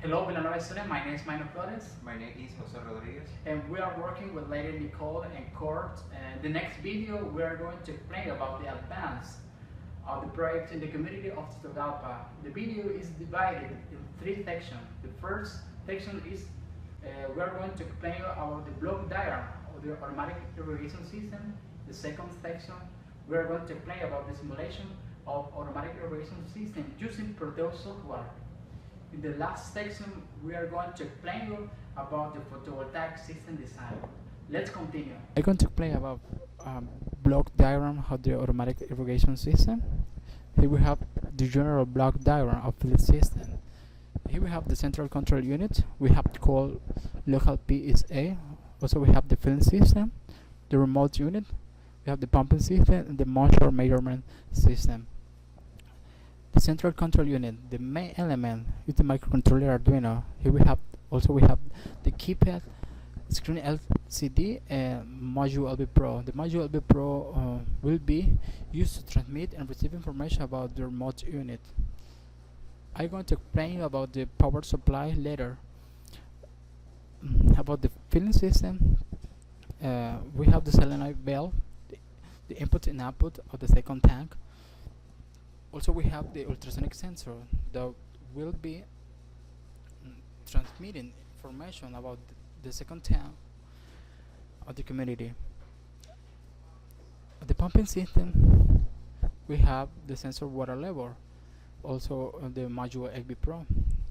Hello, Villanova student. My name is Maino Flores, My name is Jose Rodriguez. and we are working with Lady Nicole and Court. And the next video, we are going to explain about the advance of the project in the community of Tegucigalpa. The video is divided in three sections. The first section is we are going to explain about the block diagram of the automatic irrigation system. The second section, we are going to explain about the simulation of automatic irrigation system using Proteus software. In the last section, we are going to explain you about the photovoltaic system design. Let's continue. I'm going to explain about block diagram of the automatic irrigation system. Here we have the general block diagram of the system. Here we have the central control unit. We have to call local PSA. Also we have the filling system, the remote unit. We have the pumping system and the moisture measurement system. The central control unit, the main element is the microcontroller Arduino. Here we have the keypad, screen LCD, and module LB Pro. The module LB Pro will be used to transmit and receive information about the remote unit. I'm going to explain about the power supply later. About the filling system, we have the solenoid valve, the input and output of the second tank. Also we have the ultrasonic sensor that will be transmitting information about the second tank of the community. The pumping system, we have the sensor water level, also the module XB Pro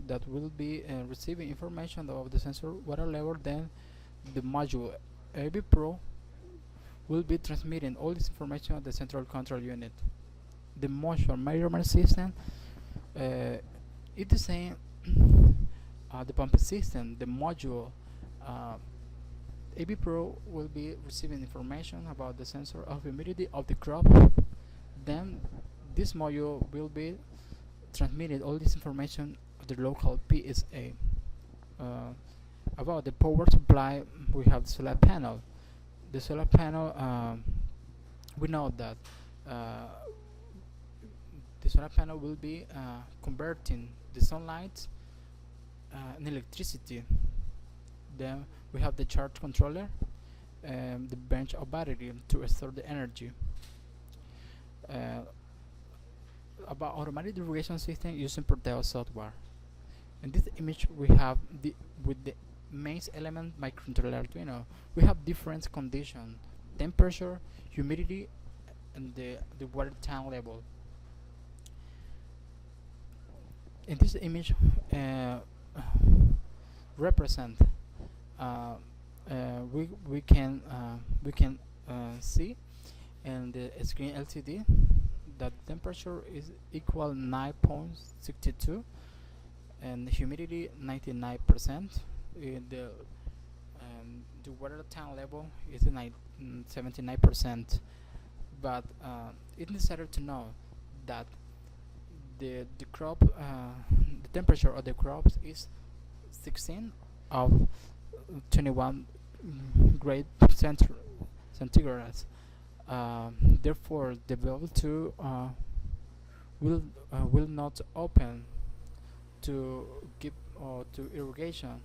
that will be receiving information of the sensor water level. Then the module XB Pro will be transmitting all this information to the central control unit. The moisture measurement system is the same. The pumping system, the module AB Pro will be receiving information about the sensor of humidity of the crop. Then this module will be transmitting all this information to the local PSA. About the power supply, we have the solar panel. The solar panel, we know that the solar panel will be converting the sunlight in electricity. Then we have the charge controller, the bench of battery to store the energy. About automatic irrigation system using Proteus software. In this image we have with the main element microcontroller Arduino, we have different conditions: temperature, humidity, and the water tank level. In this image represent we can see in the screen LCD that temperature is equal 9.62 and humidity 99%. The water tank level is 79%. But it's necessary to know that the crop, the temperature of the crops is 16 of 21 grade centigrade. Therefore, the valve 2 will not open to give to irrigation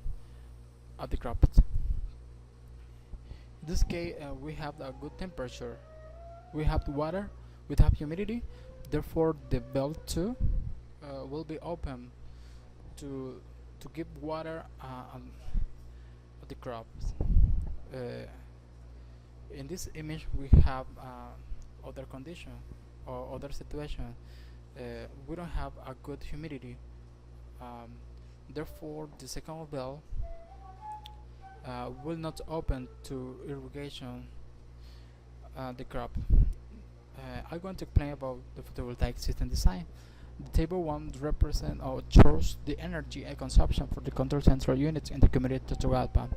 of the crops. In this case, we have a good temperature. We have the water, we have humidity. Therefore, the valve 2 will be open to give water on the crops. In this image, we have other condition or other situation. We don't have a good humidity. Therefore, the second valve will not open to irrigation the crop. I'm going to explain about the photovoltaic system design. The table 1 represents or shows the energy and consumption for the control central units in the community of Tegucigalpa.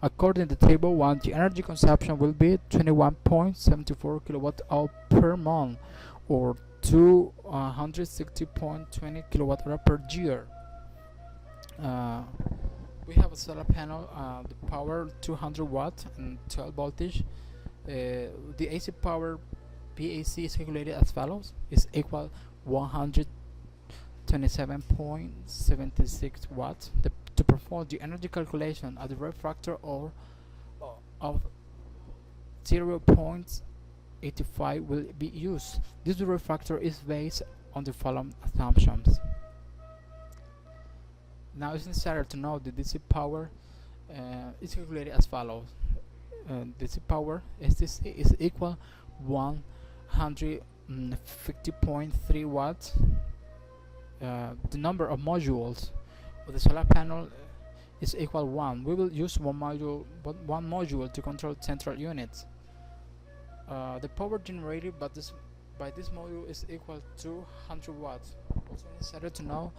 According to table 1, the energy consumption will be 21.74 kilowatt-hour per month, or 260.20 kilowatt-hour per year. We have a solar panel, the power 200 watt and 12 voltage. The AC power PAC is calculated as follows: is equal 100 27.76 watts. To perform the energy calculation, a direct factor of 0.85 will be used. This direct factor is based on the following assumptions. Now it's necessary to know the DC power is calculated as follows. DC power SDC is equal 150.3 watts. The number of modules of the solar panel is equal 1. We will use one module to control central units. The power generated by this module is equal to 100 watts. Also necessary to know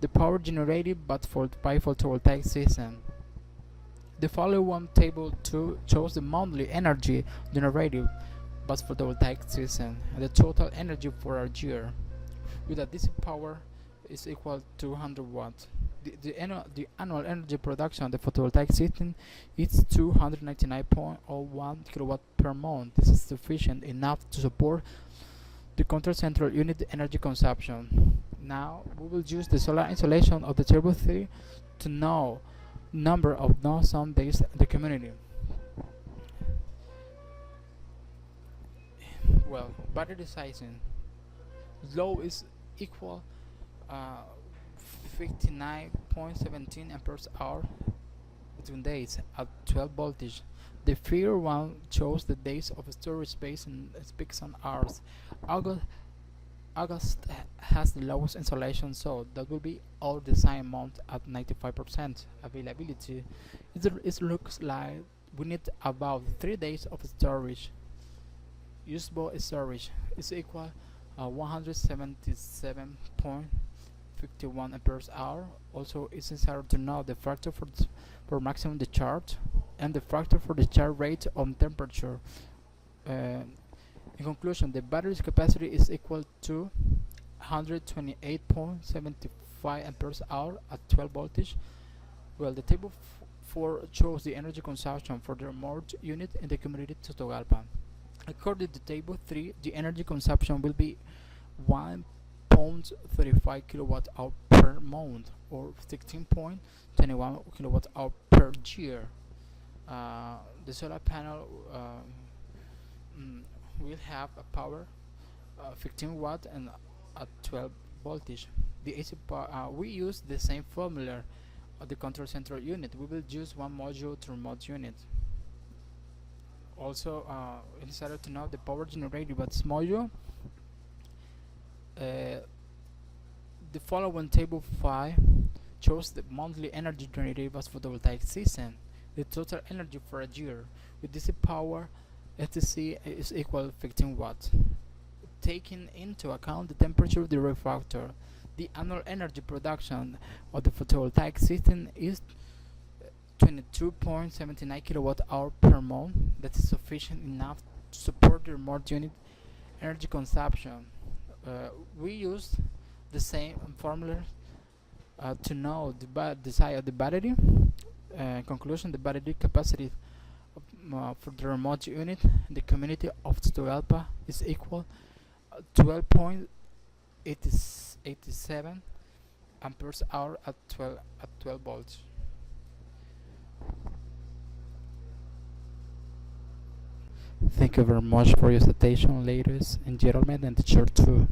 the power generated by photovoltaic system. The following table 2 shows the monthly energy generated by photovoltaic system and the total energy for a year. With a DC power is equal to 100 watts. The annual energy production of the photovoltaic system is 299.01 kilowatt per month. This is sufficient enough to support the control central unit energy consumption. Now we will use the solar insolation of the table 3 to know number of non-sun days in the community. Well, battery sizing. Load is equal 59.17 amperes hour between days at 12 voltage. The figure 1 shows the days of storage space in peaks and hours. August has the lowest insolation, so that will be all design month at 95% availability. It looks like we need about 3 days of storage. Usable storage is equal 177.51 amperes hour. Also, it's necessary to know the factor for maximum discharge and the factor for discharge rate on temperature. In conclusion, the battery's capacity is equal to 128.75 amperes hour at 12 voltage. Well, the table 4 shows the energy consumption for the remote unit in the community of Totogalpa. According to table 3, the energy consumption will be 1.35 kilowatt hour per month or 16.21 kilowatt hour per year. The solar panel will have a power 15 watt and at 12 voltage. The AC power, we use the same formula of the control central unit. We will use one module to remote unit. Also, it's necessary to know the power generated by this module. The following table 5 shows the monthly energy generated by photovoltaic system. The total energy for a year with DC power STC is equal to 15 watts. Taking into account the temperature of the refractor, the annual energy production of the photovoltaic system is 22.79 kilowatt hour per month. That is sufficient enough to support the remote unit energy consumption. We use the same formula to know the size of the battery. Conclusion: the battery capacity for the remote unit in the community of Totogalpa is equal 12.87 amperes hour at 12 volts. Thank you very much for your attention, ladies and gentlemen, and teacher too.